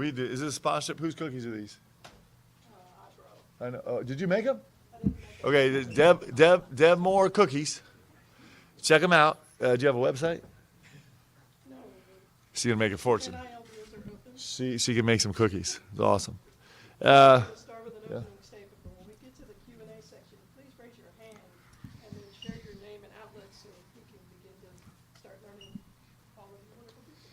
We did. Is this a sponsorship? Whose cookies are these? I know. Oh, did you make them? Okay, Deb Moore cookies. Check them out. Do you have a website? No. She's gonna make a fortune. NIL deals are open. She can make some cookies. It's awesome. We'll start with an opening statement, but when we get to the Q&A section, please raise your hand and then share your name and outlet so we can begin to start learning all of your wonderful people.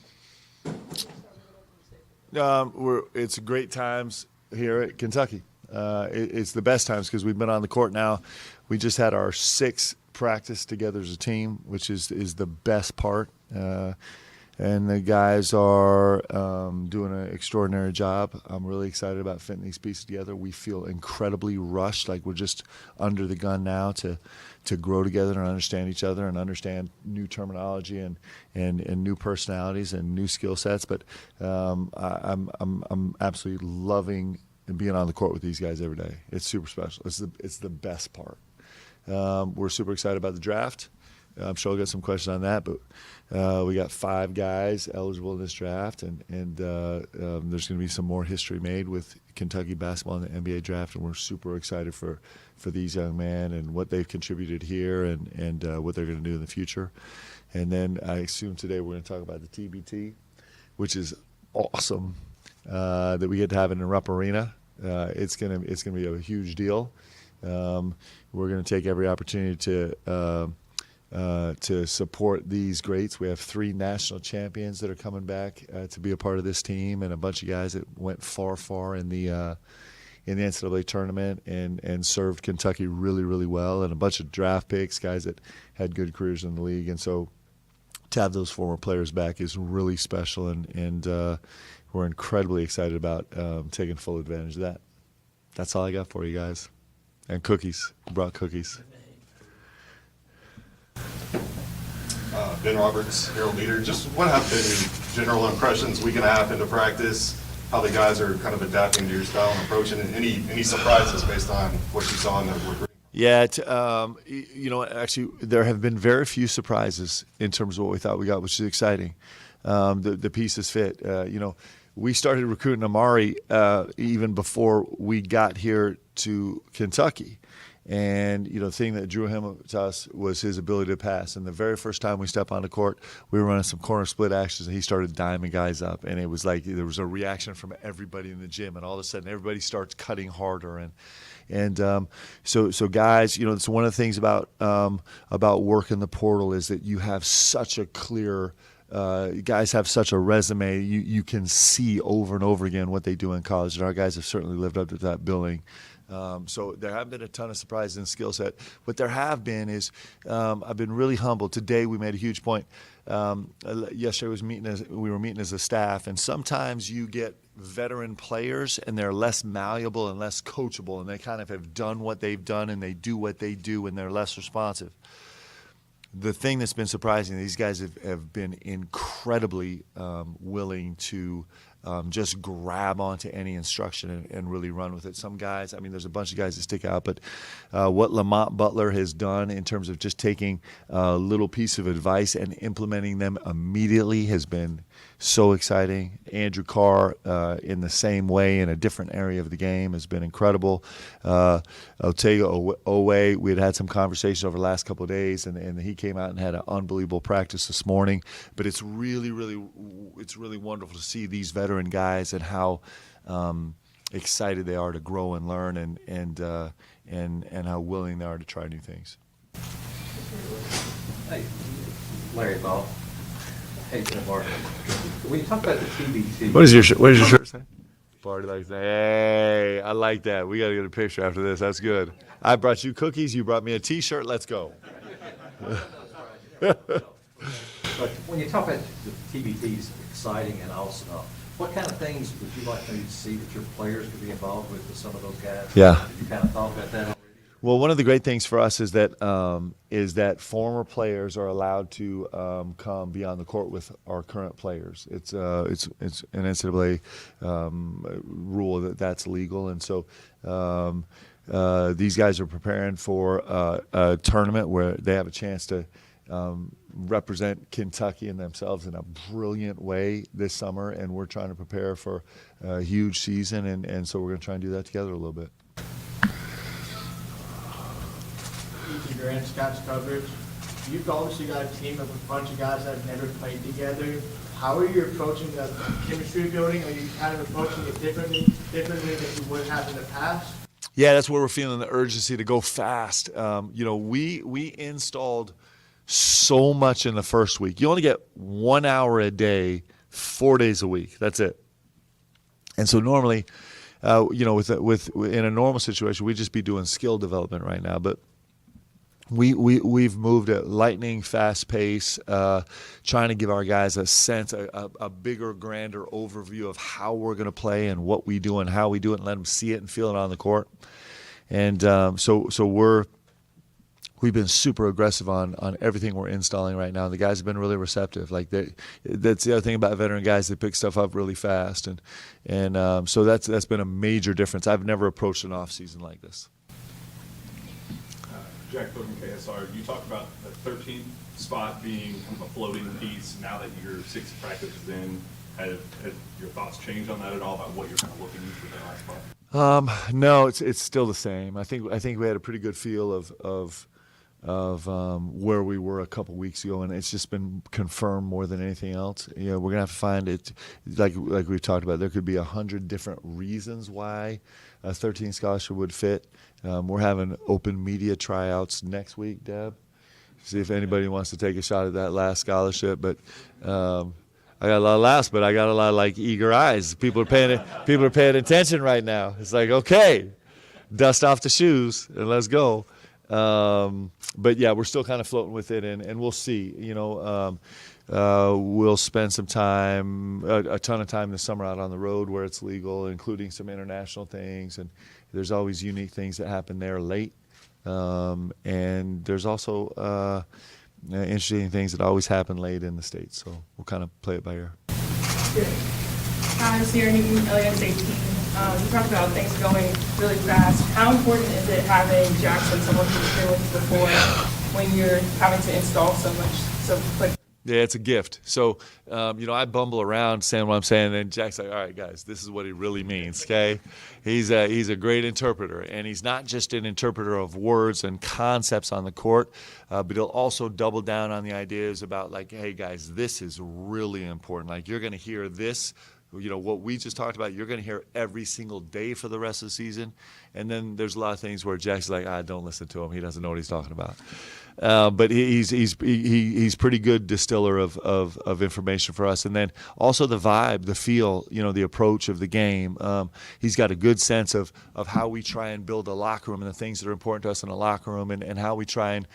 Start with an opening statement. It's great times here at Kentucky. It's the best times because we've been on the court now. We just had our 6th practice together as a team, which is the best part. And the guys are doing an extraordinary job. I'm really excited about fitting these pieces together. We feel incredibly rushed, like we're just under the gun now to grow together and understand each other and understand new terminology and new personalities and new skill sets. But I'm absolutely loving being on the court with these guys every day. It's super special. It's the best part. We're super excited about the draft. I'm sure I'll get some questions on that, but we got 5 guys eligible in this draft, and there's going to be some more history made with Kentucky basketball in the NBA draft, and we're super excited for these young men and what they've contributed here and what they're going to do in the future. And then I assume today we're going to talk about the TBT, which is awesome that we get to have it in Rupp Arena. It's gonna be a huge deal. We're going to take every opportunity to support these greats. We have 3 national champions that are coming back to be a part of this team, and a bunch of guys that went far in the NCAA tournament and served Kentucky really, really well, and a bunch of draft picks, guys that had good careers in the league. And so to have those former players back is really special, and we're incredibly excited about taking full advantage of that. That's all I got for you guys. And cookies. Brought cookies. Ben Roberts, Herald Leader. Just what have been your general impressions week and a half into practice, how the guys are kind of adapting to your style and approach, and any surprises based on what you saw in the recruiting? Yeah, actually, there have been very few surprises in terms of what we thought we got, which is exciting. The pieces fit. We started recruiting Amari even before we got here to Kentucky. And, the thing that drew him to us was his ability to pass. And the very first time we stepped on the court, we were running some corner split actions, and he started diming guys up. And it was like there was a reaction from everybody in the gym, and all of a sudden everybody starts cutting harder. So guys, it's one of the things about work in the portal is that you have such a clear guys have such a resume. You can see over and over again what they do in college, and our guys have certainly lived up to that billing. So there haven't been a ton of surprises in skill set. What there have been is I've been really humbled. Today we made a huge point. Yesterday we were meeting as a staff, and sometimes you get veteran players and they're less malleable and less coachable, and they kind of have done what they've done and they do what they do and they're less responsive. The thing that's been surprising, these guys have been incredibly willing to just grab onto any instruction and really run with it. Some guys, there's a bunch of guys that stick out, but what Lamont Butler has done in terms of just taking a little piece of advice and implementing them immediately has been so exciting. Andrew Carr, in the same way, in a different area of the game, has been incredible. Otega Owe, we had some conversations over the last couple of days, and he came out and had an unbelievable practice this morning. But it's really wonderful to see these veteran guys and how excited they are to grow and learn, and how willing they are to try new things. Hey, Larry Ball. Hey, Mark. When you talk about the TBT, What does your shirt say? Party like that. Hey, I like that. We got to get a picture after this. That's good. I brought you cookies. You brought me a T-shirt. Let's go. But when you talk about the TBTs, exciting and awesome, what kind of things would you like to see that your players could be involved with some of those guys? Yeah. Have you kind of thought about that already? Well, one of the great things for us is that former players are allowed to come be on the court with our current players. It's an NCAA rule that's legal, and so these guys are preparing for a tournament where they have a chance to represent Kentucky and themselves in a brilliant way this summer, and we're trying to prepare for a huge season, and so we're going to try and do that together a little bit. Grant Scott's coverage. You've obviously got a team of a bunch of guys that have never played together. How are you approaching the chemistry building? Are you kind of approaching it differently than you would have in the past? Yeah, that's where we're feeling the urgency to go fast. We installed so much in the first week. You only get 1 hour a day, 4 days a week. That's it. And so normally, in a normal situation, we'd just be doing skill development right now. But we've moved at lightning fast pace, trying to give our guys a sense, a bigger, grander overview of how we're going to play and what we do and how we do it, and let them see it and feel it on the court. And so we've been super aggressive on everything we're installing right now. The guys have been really receptive. Like that's the other thing about veteran guys; they pick stuff up really fast, and so that's been a major difference. I've never approached an off season like this. Jack Book and KSR, you talked about the 13th spot being kind of a floating piece. Now that your 6 practices in, have your thoughts changed on that at all, about what you're kind of looking for that last spot? No, it's still the same. I think we had a pretty good feel of where we were a couple weeks ago, and it's just been confirmed more than anything else. We're gonna have to find it, like we've talked about. There could be 100 different reasons why a 13 scholarship would fit. We're having open media tryouts next week, Deb. See if anybody wants to take a shot at that last scholarship. But I got a lot of laughs, but I got a lot of like eager eyes. People are paying attention right now. It's like, okay, dust off the shoes and let's go. But yeah, we're still kind of floating with it, and we'll see. We'll spend some time, a ton of time this summer out on the road where it's legal, including some international things, and there's always unique things that happen there late. And there's also interesting things that always happen late in the States, so we'll kind of play it by ear. Hi, Sierra Newton, LASA team. You talked about things going really fast. How important is it having Jackson, someone who's been with you before, when you're having to install so much so quick? Yeah, it's a gift. So, I bumble around saying what I'm saying, and Jack's like, all right, guys, this is what he really means, okay? He's a great interpreter, and he's not just an interpreter of words and concepts on the court, but he'll also double down on the ideas about, like, hey, guys, this is really important. Like, you're going to hear this, what we just talked about, you're going to hear every single day for the rest of the season. And then there's a lot of things where Jack's like, don't listen to him. He doesn't know what he's talking about. But he's pretty good distiller of information for us. And then also the vibe, the feel, the approach of the game. He's got a good sense of how we try and build a locker room and the things that are important to us in a locker room, and how we try and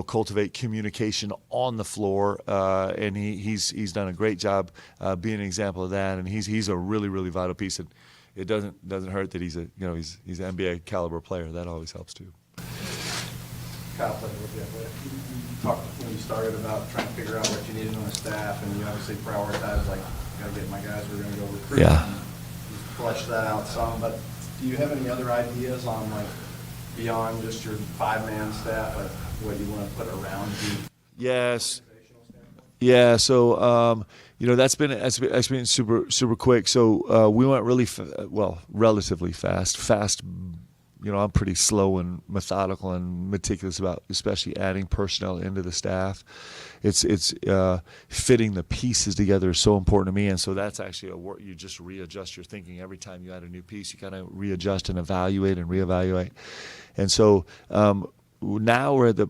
cultivate communication on the floor. And he's done a great job being an example of that. And he's a really, really vital piece. And it doesn't hurt that he's an NBA caliber player. That always helps too. Kyle played with you. You talked when you started about trying to figure out what you needed on the staff, and you obviously prioritize, like, got to get my guys who are going to go recruit. Yeah. And you flesh that out some, but do you have any other ideas on, like, beyond just your 5-man staff, like what you want to put around you? Yes. Yeah. So that's been super quick. So we went really relatively fast. I'm pretty slow and methodical and meticulous about especially adding personnel into the staff. It's fitting the pieces together is so important to me, and so that's actually a work. You just readjust your thinking every time you add a new piece. You kind of readjust and evaluate and reevaluate. And so now we're at the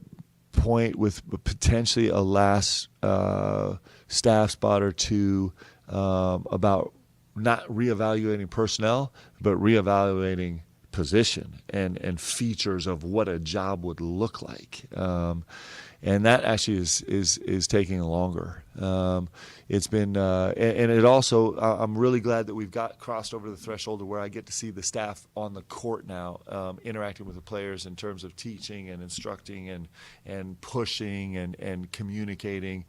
point with potentially a last staff spot or two about not reevaluating personnel, but reevaluating position and features of what a job would look like, and that actually is taking longer. It's been and it also I'm really glad that we've crossed over the threshold to where I get to see the staff on the court now, interacting with the players in terms of teaching and instructing and pushing and communicating.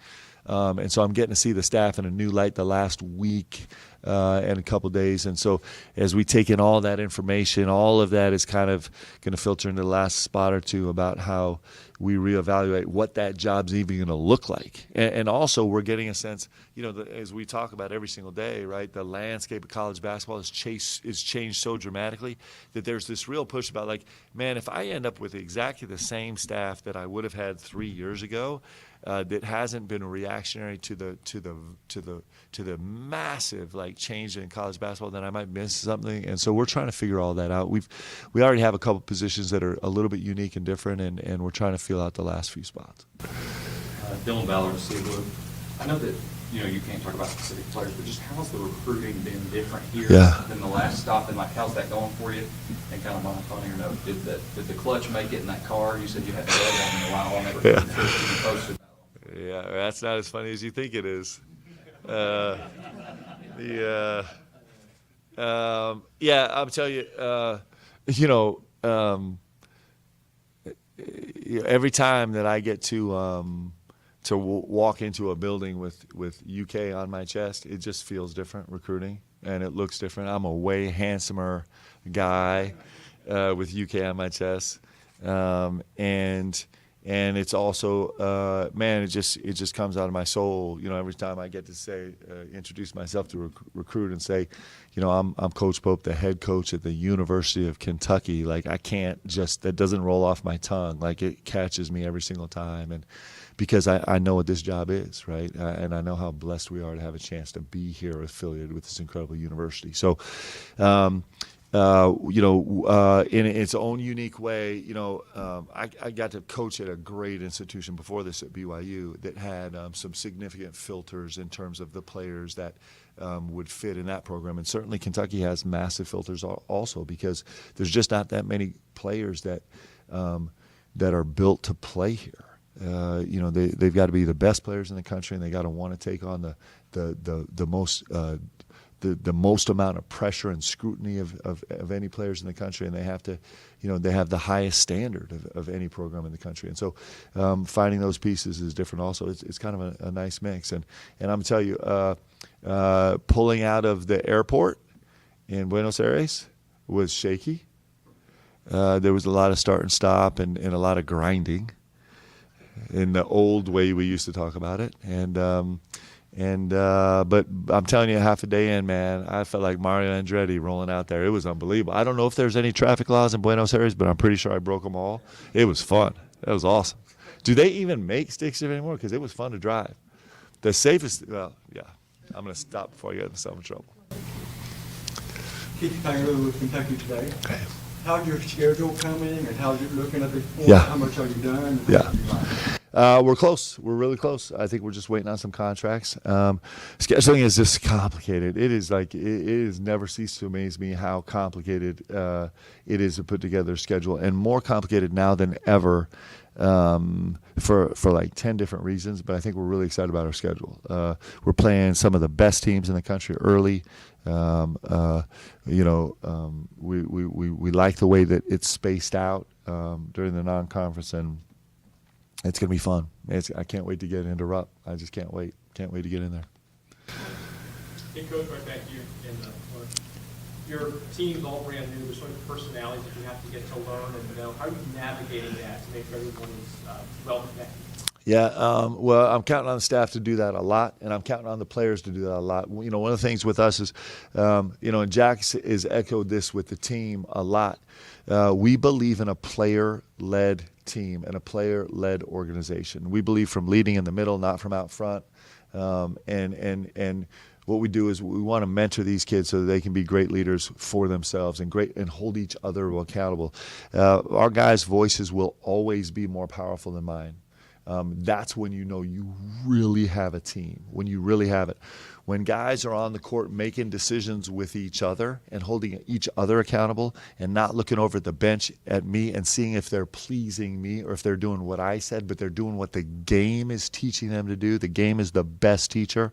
And so I'm getting to see the staff in a new light the last week. in a couple days. And so as we take in all that information, all of that is kind of going to filter into the last spot or two about how we reevaluate what that job's even going to look like. And also we're getting a sense, as we talk about every single day, right, the landscape of college basketball is changed so dramatically that there's this real push about like, man, if I end up with exactly the same staff that I would have had 3 years ago, that hasn't been reactionary to the massive like change in college basketball, then I might miss something. And so we're trying to figure all that out. We already have a couple positions that are a little bit unique and different, and we're trying to feel out the last few spots. Dylan Ballard, Seawood. I know that, you can't talk about specific players, but just how's the recruiting been different here than the last stop? And like, how's that going for you? And kind of on a funnier note, did the clutch make it in that car? You said you hadn't read one in a while. I never posted. Yeah, that's not as funny as you think it is. I'm telling you, every time that I get to walk into a building with UK on my chest, it just feels different recruiting, and it looks different. I'm a way handsomer guy with UK on my chest, and it's also, man, it just comes out of my soul. Every time I get to say, introduce myself to a recruit and say, I'm Coach Pope, the head coach at the University of Kentucky. Like, that doesn't roll off my tongue. Like, it catches me every single time. And because I know what this job is, right? And I know how blessed we are to have a chance to be here affiliated with this incredible university. So, in its own unique way, I got to coach at a great institution before this at BYU that had some significant filters in terms of the players that would fit in that program. And certainly Kentucky has massive filters also, because there's just not that many players that are built to play here. They've got to be the best players in the country, and they got to want to take on the most amount of pressure and scrutiny of any players in the country, and they have to, they have the highest standard of any program in the country. And so finding those pieces is different also. It's kind of a nice mix. And I'm going to tell you, pulling out of the airport in Buenos Aires was shaky. There was a lot of start and stop and a lot of grinding in the old way we used to talk about it. But I'm telling you, half a day in, man, I felt like Mario Andretti rolling out there. It was unbelievable. I don't know if there's any traffic laws in Buenos Aires, but I'm pretty sure I broke them all. It was fun. That was awesome. Do they even make stick shift anymore? Because it was fun to drive. The safest, I'm going to stop before I get into some trouble. Keith Taylor with Kentucky Today. Okay. How's your schedule coming, and how's it looking at this point? Yeah. How much have you done? We're close. We're really close. I think we're just waiting on some contracts. Scheduling is just complicated. It is never ceased to amaze me how complicated it is to put together a schedule, and more complicated now than ever for like 10 different reasons. But I think we're really excited about our schedule. We're playing some of the best teams in the country early. We like the way that it's spaced out during the non-conference, and it's going to be fun. I can't wait to get into Rupp. I just can't wait. Can't wait to get in there. It goes right back to you. Your team's all brand new. There's sort of personalities that you have to get to learn and know. How are you navigating that to make sure everyone is well connected? Yeah, well, I'm counting on the staff to do that a lot, and I'm counting on the players to do that a lot. One of the things with us is, and Jack has echoed this with the team a lot. We believe in a player-led team and a player-led organization. We believe from leading in the middle, not from out front. And what we do is we want to mentor these kids so that they can be great leaders for themselves and hold each other accountable. Our guys' voices will always be more powerful than mine. That's when you know you really have a team, when you really have it. When guys are on the court making decisions with each other and holding each other accountable and not looking over at the bench at me and seeing if they're pleasing me or if they're doing what I said, but they're doing what the game is teaching them to do. The game is the best teacher.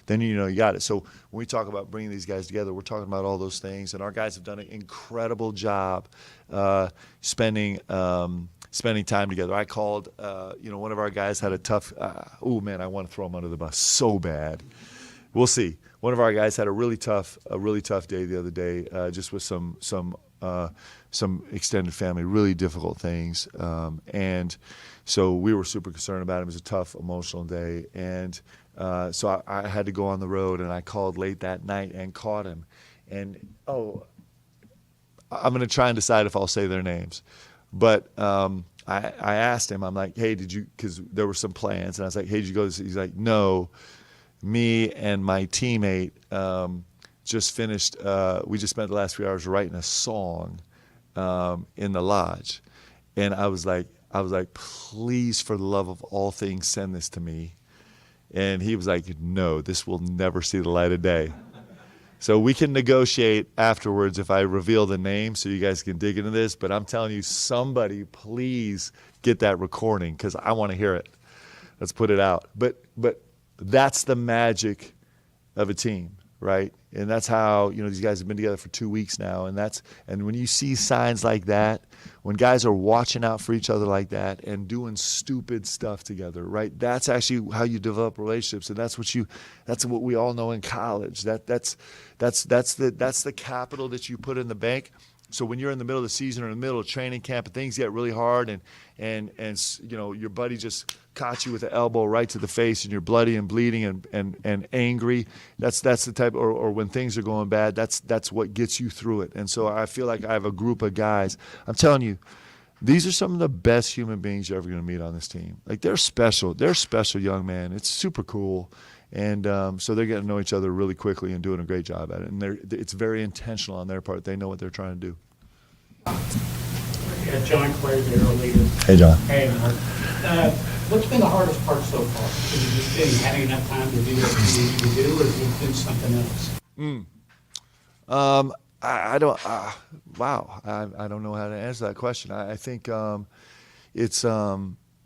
Then you got it. So when we talk about bringing these guys together, we're talking about all those things. And our guys have done an incredible job spending time together. I called, one of our guys had a tough, I want to throw him under the bus so bad. We'll see. one of our guys had a really tough day the other day, just with some extended family, really difficult things, and so we were super concerned about him. It was a tough emotional day, and so I had to go on the road, and I called late that night and caught him, and I'm going to try and decide if I'll say their names, but I asked him, I'm like, hey, did you, because there were some plans, and I was like, hey, did you go to this? He's like, no, me and my teammate just finished, we just spent the last few hours writing a song in the lodge, and I was like, please, for the love of all things, send this to me. And he was like, no, this will never see the light of day. So we can negotiate afterwards if I reveal the name so you guys can dig into this. But I'm telling you, somebody please get that recording because I want to hear it. Let's put it out. But that's the magic of a team, right? And that's how, these guys have been together for 2 weeks now. And when you see signs like that, when guys are watching out for each other like that and doing stupid stuff together, right? That's actually how you develop relationships. And that's what we all know in college. That's the capital that you put in the bank. So when you're in the middle of the season or in the middle of training camp and things get really hard and your buddy just caught you with an elbow right to the face and you're bloody and bleeding and angry, that's the type, or when things are going bad, that's what gets you through it. And so I feel like I have a group of guys. I'm telling you, these are some of the best human beings you're ever going to meet on this team. Like they're special young men. It's super cool. And so they're getting to know each other really quickly and doing a great job at it. And it's very intentional on their part. They know what they're trying to do. Yeah, John Clay, the Arrow leader. Hey, John. Hey, Mark. What's been the hardest part so far? Has it just been having enough time to do what you need to do, or has it been something else? I don't. Wow. I don't know how to answer that question. I think it's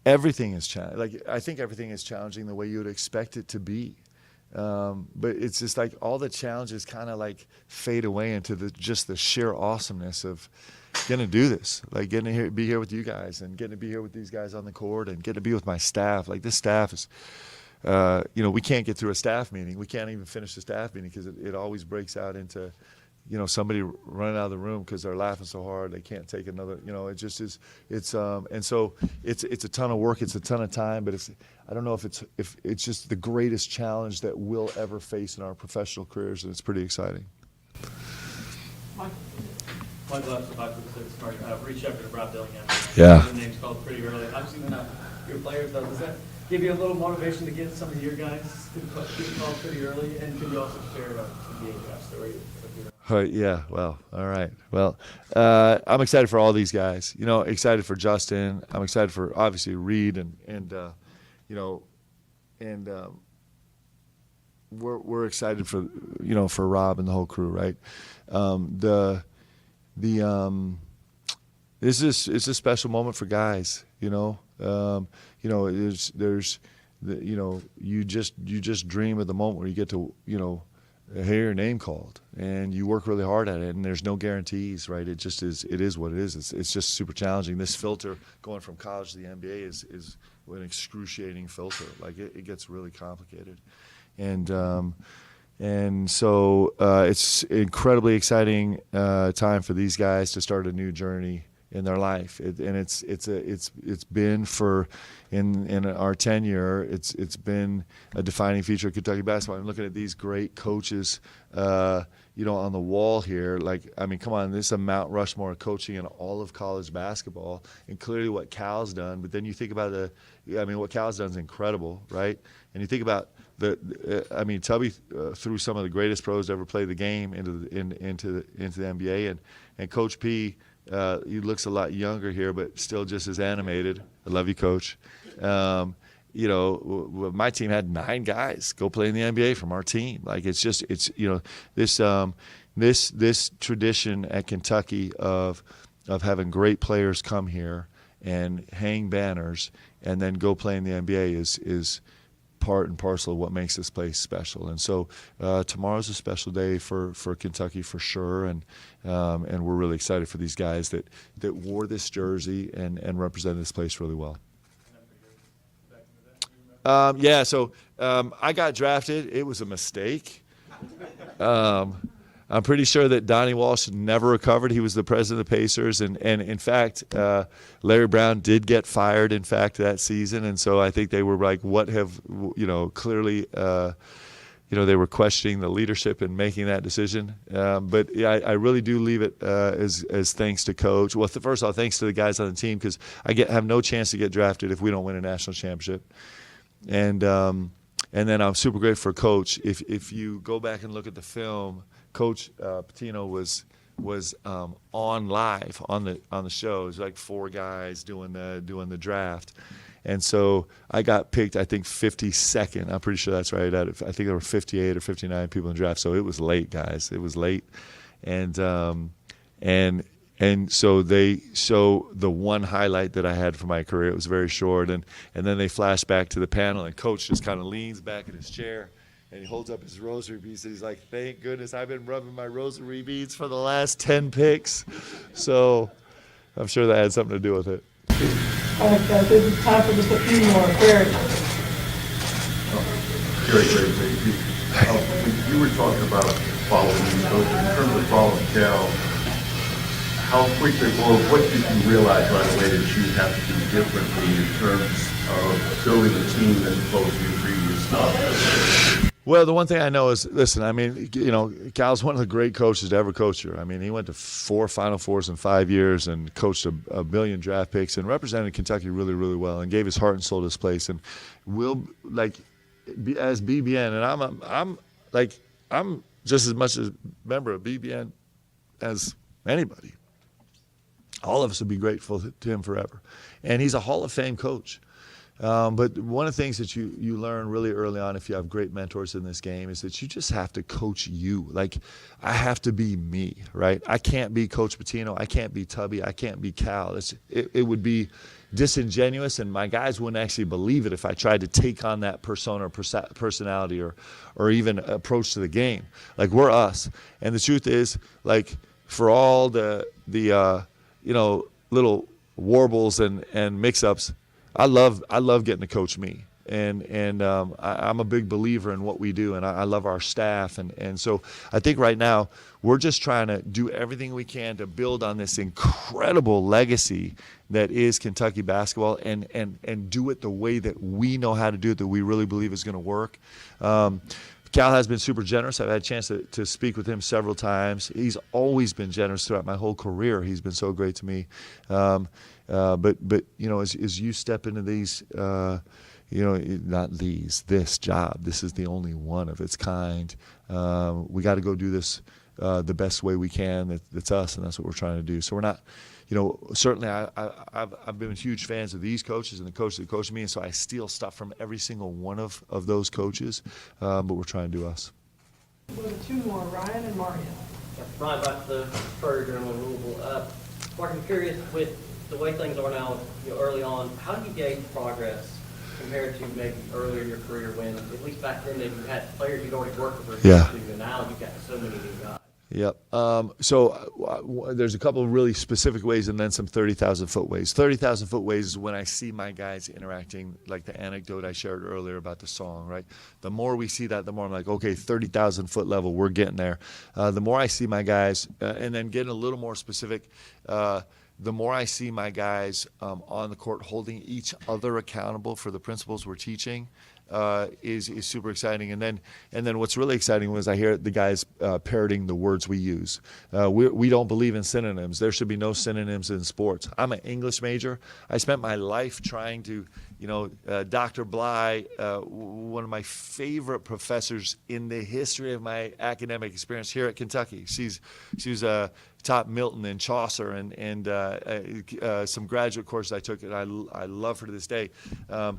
everything is challenging. Like I think everything is challenging the way you would expect it to be. But it's just like all the challenges kind of like fade away into just the sheer awesomeness of getting to do this, like getting to be here with you guys and getting to be here with these guys on the court and getting to be with my staff. Like this staff is, we can't get through a staff meeting. We can't even finish the staff meeting because it always breaks out into, somebody running out of the room because they're laughing so hard they can't take another. It just is. And so it's a ton of work. It's a ton of time. But I don't know if it's just the greatest challenge that we'll ever face in our professional careers, and it's pretty exciting. One left, if I could reach out to Rob Dillingham. Yeah. His name's called pretty early. Obviously, when your players, though, does that give you a little motivation to get some of your guys to get called pretty early? And could you also share a NBA draft story? Yeah, well, all right. Well, I'm excited for all these guys. Excited for Justin. I'm excited for obviously Reed and we're excited for for Rob and the whole crew, right? It's a special moment for guys. You just dream of the moment where you get to hear your name called, and you work really hard at it, and there's no guarantees, right? It just is. It is what it is. It's just super challenging. This filter going from college to the NBA is an excruciating filter. Like it gets really complicated, and so it's incredibly exciting time for these guys to start a new journey in their life. It's been in our tenure, it's been a defining feature of Kentucky basketball. I'm looking at these great coaches, on the wall here. Come on, this is a Mount Rushmore of coaching in all of college basketball, and clearly what Cal's done. But then you think about what Cal's done is incredible, right? And you think about Tubby threw some of the greatest pros to ever play the game into the NBA, and Coach P. He looks a lot younger here, but still just as animated. I love you, Coach. My team had 9 guys go play in the NBA from our team. This tradition at Kentucky of having great players come here and hang banners and then go play in the NBA is part and parcel of what makes this place special. And so tomorrow's a special day for Kentucky for sure, and we're really excited for these guys that wore this jersey and represented this place really well. So I got drafted. It was a mistake. I'm pretty sure that Donnie Walsh never recovered. He was the president of the Pacers, and in fact, Larry Brown did get fired, in fact, that season. And so I think they were like, what have, clearly, they were questioning the leadership in making that decision. But yeah, I really do leave it as thanks to Coach. Well, first of all, thanks to the guys on the team, because I have no chance to get drafted if we don't win a national championship. And then I'm super grateful for Coach. If you go back and look at the film, Coach Pitino was on live on the show. It was like 4 guys doing the draft, and so I got picked, I think 52nd. I'm pretty sure that's right. I think there were 58 or 59 people in the draft. So it was late, guys. It was late, and so they show the one highlight that I had for my career. It was very short, and then they flash back to the panel, and Coach just kind of leans back in his chair. And he holds up his rosary beads, and he's like, thank goodness I've been rubbing my rosary beads for the last 10 picks. So I'm sure that had something to do with it. All right, guys, this is time for just a few more. Barry. When you were talking about following the coach, in terms of following Cal, how quickly, or what did you realize right away that you have to do differently in terms of building a team as opposed to your previous stuff? Well, the one thing I know is, listen, I mean, Cal's one of the great coaches to ever coach here. I mean, he went to 4 Final Fours in 5 years and coached a billion draft picks and represented Kentucky really, really well and gave his heart and soul to this place. And as BBN, and I'm just as much a member of BBN as anybody. All of us would be grateful to him forever. And he's a Hall of Fame coach. But one of the things that you learn really early on, if you have great mentors in this game, is that you just have to coach you. Like, I have to be me, right? I can't be Coach Pitino. I can't be Tubby. I can't be Cal. It would be disingenuous, and my guys wouldn't actually believe it if I tried to take on that persona or personality or even approach to the game. Like, we're us. And the truth is, like, for all the little warbles and mix-ups, I love getting to coach me, and I'm a big believer in what we do, and I love our staff, and so I think right now we're just trying to do everything we can to build on this incredible legacy that is Kentucky basketball, and do it the way that we know how to do it, that we really believe is going to work. Cal has been super generous. I've had a chance to speak with him several times. He's always been generous throughout my whole career. He's been so great to me. But as you step into these, this job, this is the only one of its kind. We got to go do this the best way we can. That's us, and that's what we're trying to do. So we're not, certainly I've been huge fans of these coaches and the coaches that coach me, and so I steal stuff from every single one of those coaches. But we're trying to do us. We'll go to 2 more, Ryan and Mario. Ryan, about the Courier Journal in Louisville. Mark, I'm curious, with the way things are now, early on, how do you gauge progress compared to maybe earlier in your career when, at least back then, maybe you had players you'd already worked with, and now you've got so many new guys? Yep. So there's a couple of really specific ways and then some 30,000-foot ways. 30,000-foot ways is when I see my guys interacting, like the anecdote I shared earlier about the song, right? The more we see that, the more I'm like, okay, 30,000-foot level, we're getting there. The more I see my guys, and then getting a little more specific, the more I see my guys on the court holding each other accountable for the principles we're teaching, is super exciting. And then what's really exciting was I hear the guys parroting the words we use. We don't believe in synonyms. There should be no synonyms in sports. I'm an English major. I spent my life trying to, Dr. Bly, one of my favorite professors in the history of my academic experience here at Kentucky. She was taught Milton and Chaucer and some graduate courses I took, and I love her to this day. But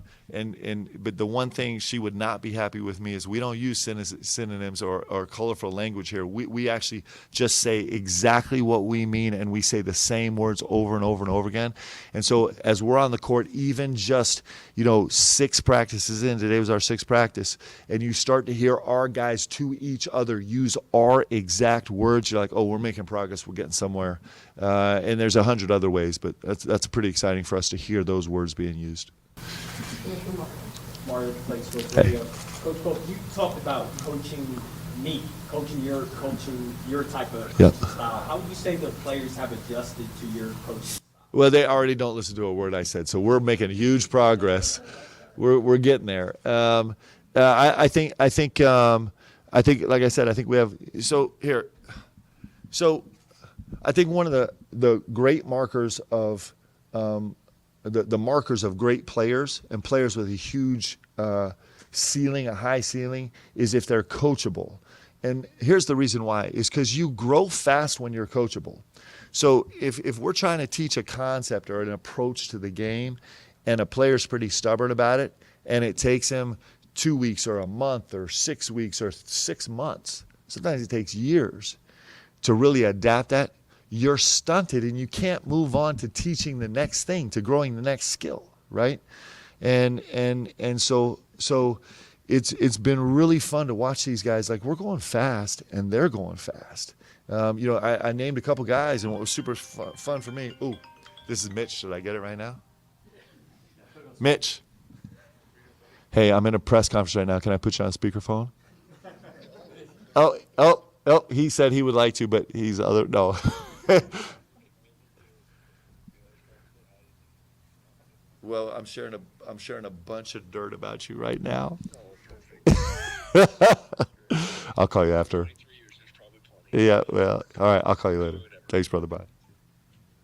the one thing she would not be happy with me is we don't use synonyms or colorful language here. We actually just say exactly what we mean, and we say the same words over and over and over again. And so as we're on the court, even just 6 practices in, today was our 6th practice, and you start to hear our guys to each other use our exact words, you're like, oh, we're making progress, we're getting somewhere. And there's 100 other ways, but that's pretty exciting for us to hear those words being used. Mario plays with radio. Coach Pope, you talked about coaching me, coaching your type of Yep. style. How would you say the players have adjusted to your coaching? Well, they already don't listen to a word I said, so we're making huge progress. We're getting there. I think, like I said, I think we have. So here, so I think one of the great markers of the markers of great players and players with a huge ceiling, a high ceiling, is if they're coachable. And here's the reason why: is because you grow fast when you're coachable. So if we're trying to teach a concept or an approach to the game, and a player's pretty stubborn about it, and it takes him 2 weeks or a month or 6 weeks or 6 months, sometimes it takes years to really adapt that, you're stunted and you can't move on to teaching the next thing, to growing the next skill, right? And so it's been really fun to watch these guys. Like, we're going fast and they're going fast. I named a couple guys, and what was super fun for me. Ooh, this is Mitch. Should I get it right now? Mitch. Hey, I'm in a press conference right now. Can I put you on speakerphone? Oh, he said he would like to, but he's no. Well, I'm sharing a bunch of dirt about you right now. I'll call you after. Yeah, well, all right, I'll call you later. Thanks, brother. Bye.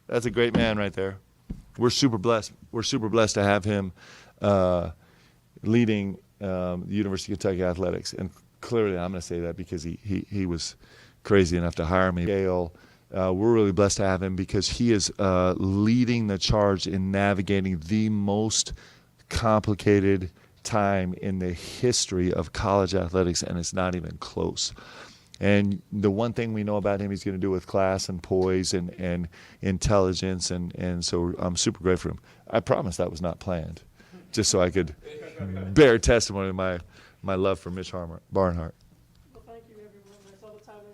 That's a great man right there. We're super blessed. We're super blessed to have him leading the University of Kentucky athletics. And clearly, I'm going to say that because he was crazy enough to hire me. Gail, we're really blessed to have him because he is leading the charge in navigating the most complicated time in the history of college athletics, and it's not even close. And the one thing we know about him, he's going to do with class and poise and intelligence, and so I'm super grateful for him. I promise that was not planned, just so I could bear testimony of my love for Mitch Barnhart. Well, thank you, everyone. That's all the time we